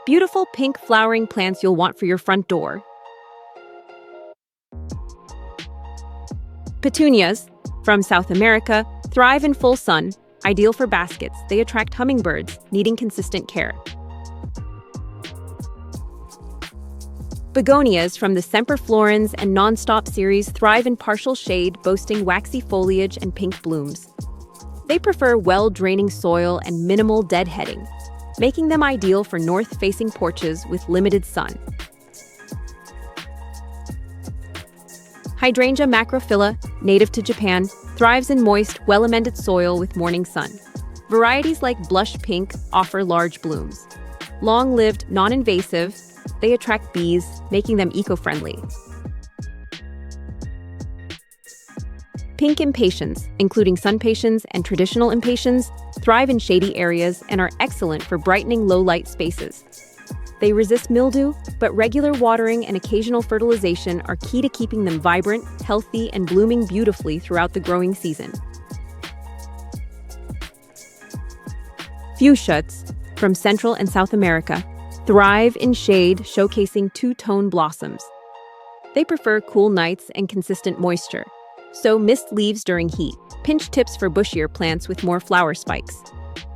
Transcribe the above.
Beautiful pink flowering plants you'll want for your front door. Petunias, from South America, thrive in full sun, ideal for baskets. They attract hummingbirds, needing consistent care. Begonias from the Semperflorens and Nonstop series thrive in partial shade, boasting waxy foliage and pink blooms. They prefer well-draining soil and minimal deadheading, making them ideal for north-facing porches with limited sun. Hydrangea macrophylla, native to Japan, thrives in moist, well-amended soil with morning sun. Varieties like blush pink offer large blooms. Long-lived, non-invasive, they attract bees, making them eco-friendly. Pink impatiens, including sun patiens and traditional impatiens, thrive in shady areas and are excellent for brightening low-light spaces. They resist mildew, but regular watering and occasional fertilization are key to keeping them vibrant, healthy, and blooming beautifully throughout the growing season. Fuchsias, from Central and South America, thrive in shade, showcasing two-tone blossoms. They prefer cool nights and consistent moisture, so mist leaves during heat. Pinch tips for bushier plants with more flower spikes.